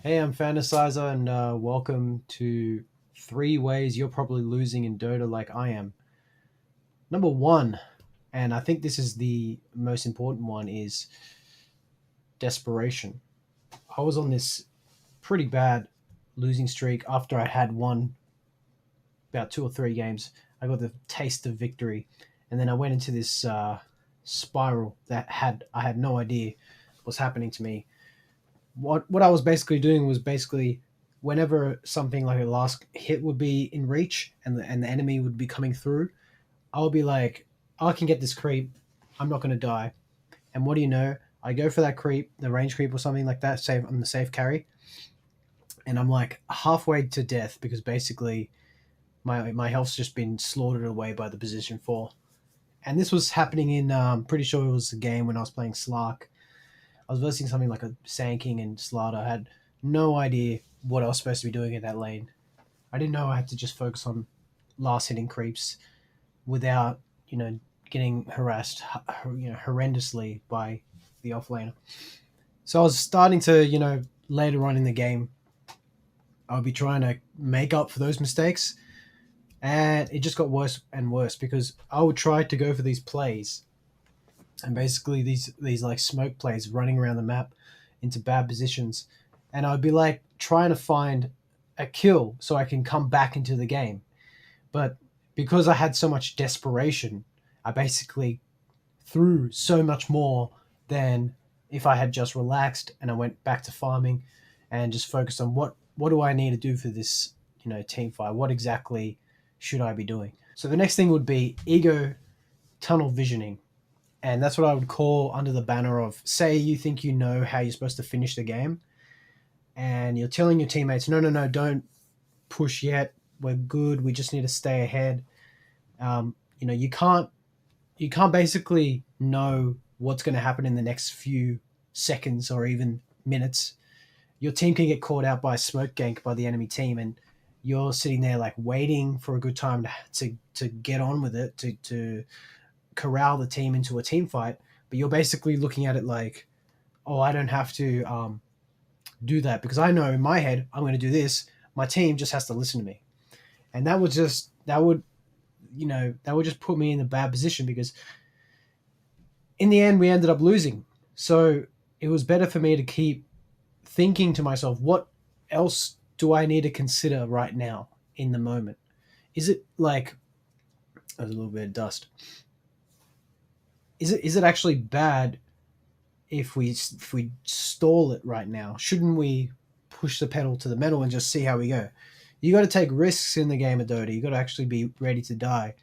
Hey, I'm Fantasizer, and welcome to 3 ways you're probably losing in Dota like I am. Number one, and I think this is the most important one, is desperation. I was on this pretty bad losing streak after I had won about 2 or 3 games. I got the taste of victory, and then I went into this spiral that I had no idea was happening to me. What I was basically doing was basically whenever something like a last hit would be in reach and the enemy would be coming through, I would be like, I can get this creep. I'm not going to die. And what do you know? I go for that creep, the range creep or something like that. Save on the safe carry, and I'm like halfway to death because basically my health's just been slaughtered away by the position four. And this was happening in pretty sure it was a game when I was playing Slark. I was versing something like a Sand King and Slaughter. I had no idea what I was supposed to be doing in that lane. I didn't know I had to just focus on last hitting creeps without, getting harassed, horrendously by the offlaner. So I was starting to, later on in the game, I would be trying to make up for those mistakes. And it just got worse and worse because I would try to go for these plays and basically these like smoke plays running around the map into bad positions, and I'd be like trying to find a kill so I can come back into the game. But because I had so much desperation, I basically threw so much more than if I had just relaxed and I went back to farming and just focused on what do I need to do for this, team fight? What exactly should I be doing? So the next thing would be ego tunnel visioning. And that's what I would call under the banner of, say you think you know how you're supposed to finish the game, and you're telling your teammates, no, no, no, don't push yet. We're good. We just need to stay ahead. You can't basically know what's going to happen in the next few seconds or even minutes. Your team can get caught out by a smoke gank by the enemy team, and you're sitting there like waiting for a good time to get on with it, to corral the team into a team fight, but you're basically looking at it like, oh, I don't have to do that because I know in my head I'm going to do this. My team just has to listen to me, and that would just put me in a bad position because in the end we ended up losing. So it was better for me to keep thinking to myself, what else do I need to consider right now in the moment? Is it like there's a little bit of dust? Is it actually bad if we stall it right now? Shouldn't we push the pedal to the metal and just see how we go? You got to take risks in the game of Dota. You got to actually be ready to die,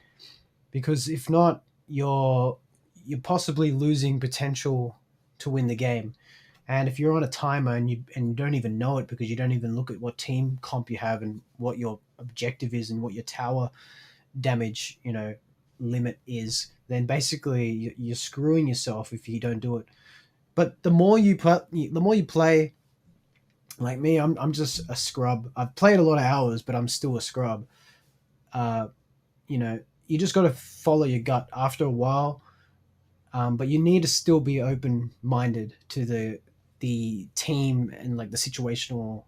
because if not, you're possibly losing potential to win the game. And if you're on a timer and you don't even know it because you don't even look at what team comp you have and what your objective is and what your tower damage limit is, then basically you're screwing yourself if you don't do it. But the more you play, like me, I'm just a scrub. I've played a lot of hours, but I'm still a scrub. Uh, you just got to follow your gut after a while. But you need to still be open minded to the team and like the situational,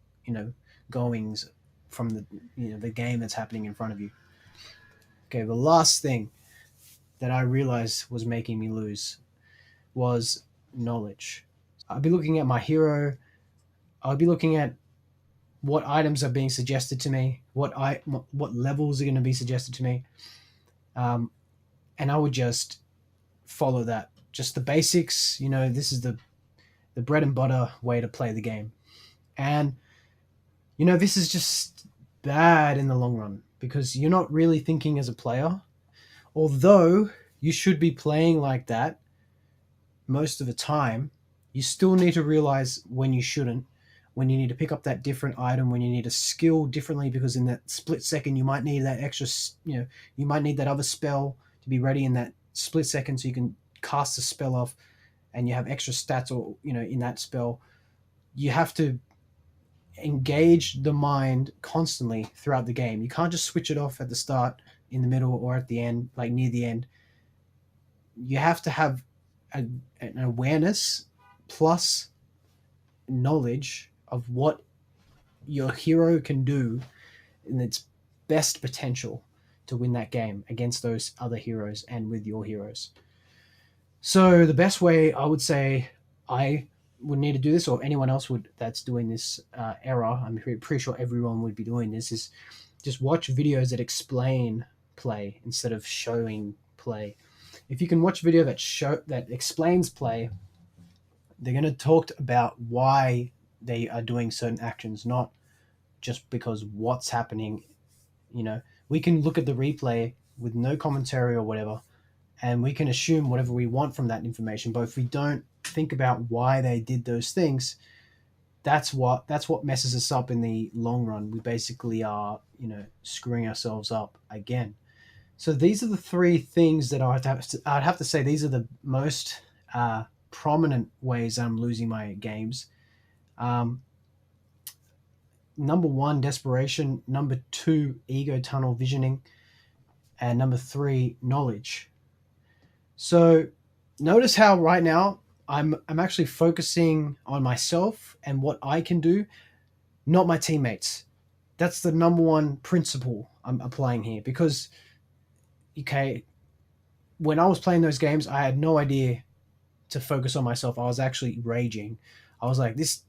goings from the game that's happening in front of you. Okay, the last thing that I realized was making me lose was knowledge. I'd be looking at my hero. I'd be looking at what items are being suggested to me, what levels are going to be suggested to me, um, and I would just follow that. Just the basics. This is the bread and butter way to play the game, and this is just bad in the long run because you're not really thinking as a player. Although you should be playing like that most of the time, you still need to realize when you shouldn't, when you need to pick up that different item, when you need to skill differently, because in that split second you might need that extra, you might need that other spell to be ready in that split second so you can cast the spell off and you have extra stats or in that spell. You have to engage the mind constantly throughout the game. You can't just switch it off at the start, in the middle, or at the end, like near the end. You have to have an awareness plus knowledge of what your hero can do in its best potential to win that game against those other heroes and with your heroes. So the best way I would say I would need to do this, or anyone else would that's doing this era, I'm pretty sure everyone would be doing this, is just watch videos that explain play instead of showing play. If you can watch a video that explains play, they're going to talk about why they are doing certain actions, not just because what's happening. You know, we can look at the replay with no commentary or whatever, and we can assume whatever we want from that information. But if we don't think about why they did those things, that's what messes us up in the long run. We basically are, screwing ourselves up again. So these are the three things that I'd have to say these are the most prominent ways I'm losing my games. Um, Number one, desperation. Number two, ego tunnel visioning. And number three, knowledge. So notice how right now I'm actually focusing on myself and what I can do, not my teammates. That's the number one principle I'm applying here because, okay, when I was playing those games, I had no idea to focus on myself. I was actually raging. I was like, this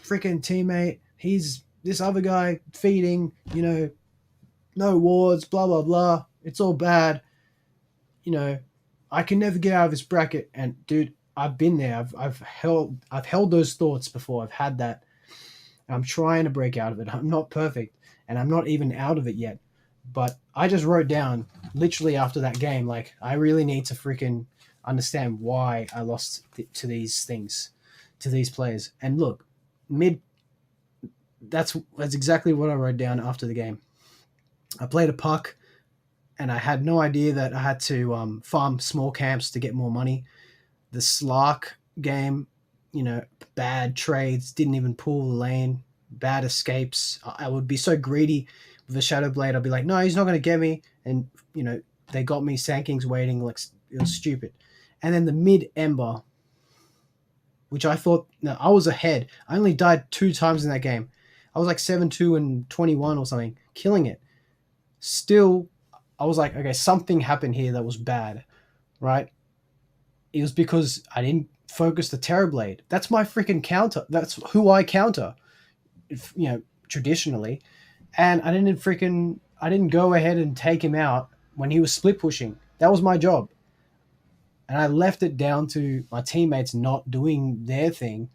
freaking teammate, he's this other guy feeding, no wards, blah, blah, blah. It's all bad. I can never get out of this bracket. And dude, I've been there. I've held those thoughts before. I've had that. I'm trying to break out of it. I'm not perfect and I'm not even out of it yet. But I just wrote down literally after that game, like, I really need to freaking understand why I lost to these things, to these players. And look, that's exactly what I wrote down after the game. I played a puck and I had no idea that I had to farm small camps to get more money. The Slark game, bad trades, didn't even pull the lane, bad escapes. I would be so greedy with the Shadow Blade. I'd be like, no, he's not going to get me. And, they got me Sankings waiting. Like, it was stupid. And then the mid Ember, which I thought, no, I was ahead. I only died 2 times in that game. I was like 7-2 and 21 or something, killing it. Still, I was like, okay, something happened here that was bad, right? It was because I didn't focus the Terrorblade. That's my freaking counter. That's who I counter, traditionally. And I didn't go ahead and take him out when he was split pushing. That was my job. And I left it down to my teammates not doing their thing.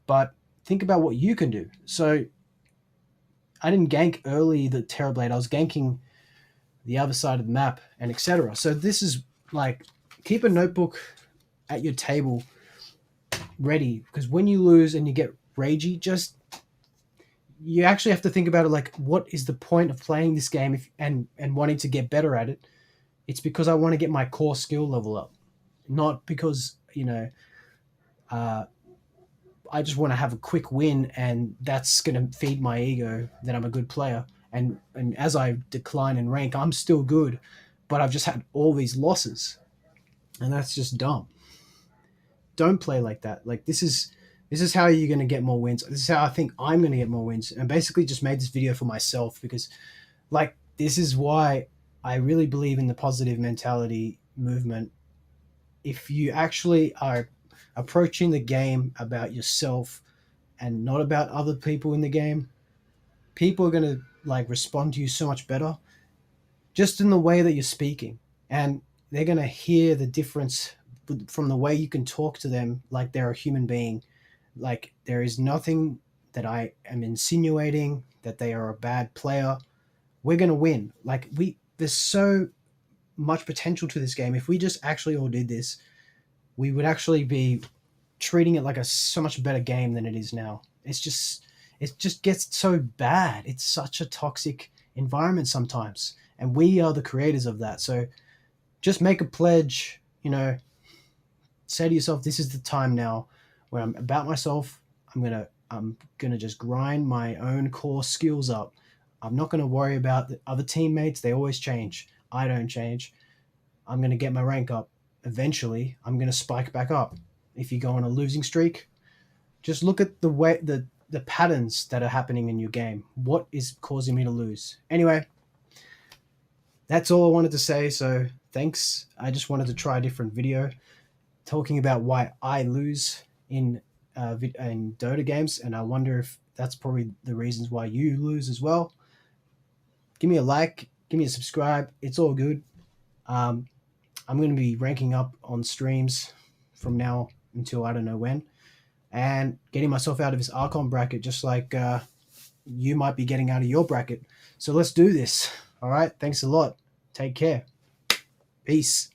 But think about what you can do. So I didn't gank early the Terrorblade. I was ganking the other side of the map and etc. So this is like, keep a notebook at your table ready, because when you lose and you get ragey, you actually have to think about it like, what is the point of playing this game and wanting to get better at it? It's because I want to get my core skill level up, not because I just want to have a quick win and that's going to feed my ego that I'm a good player. And as I decline in rank, I'm still good, but I've just had all these losses, and that's just dumb. Don't play like that. Like, this is how you're going to get more wins. This is how I think I'm going to get more wins. And basically just made this video for myself because, like, this is why I really believe in the positive mentality movement. If you actually are approaching the game about yourself and not about other people in the game, people are going to like respond to you so much better just in the way that you're speaking. And they're going to hear the difference from the way you can talk to them like they're a human being. Like, there is nothing that I am insinuating that they are a bad player. We're going to win. Like, there's so much potential to this game. If we just actually all did this, we would actually be treating it like a so much better game than it is now. It just gets so bad. It's such a toxic environment sometimes, and we are the creators of that. So just make a pledge, say to yourself, this is the time now where I'm about myself. I'm gonna just grind my own core skills up. I'm not gonna worry about the other teammates. They always change. I don't change. I'm gonna get my rank up. Eventually, I'm gonna spike back up. If you go on a losing streak, just look at the the patterns that are happening in your game. What is causing me to lose? Anyway, that's all I wanted to say. So thanks. I just wanted to try a different video talking about why I lose in Dota games, and I wonder if that's probably the reasons why you lose as well. Give me a like, give me a subscribe. It's all good. Um, I'm going to be ranking up on streams from now until I don't know when, and getting myself out of this Archon bracket, just like you might be getting out of your bracket. So let's do this. All right. Thanks a lot. Take care. Peace.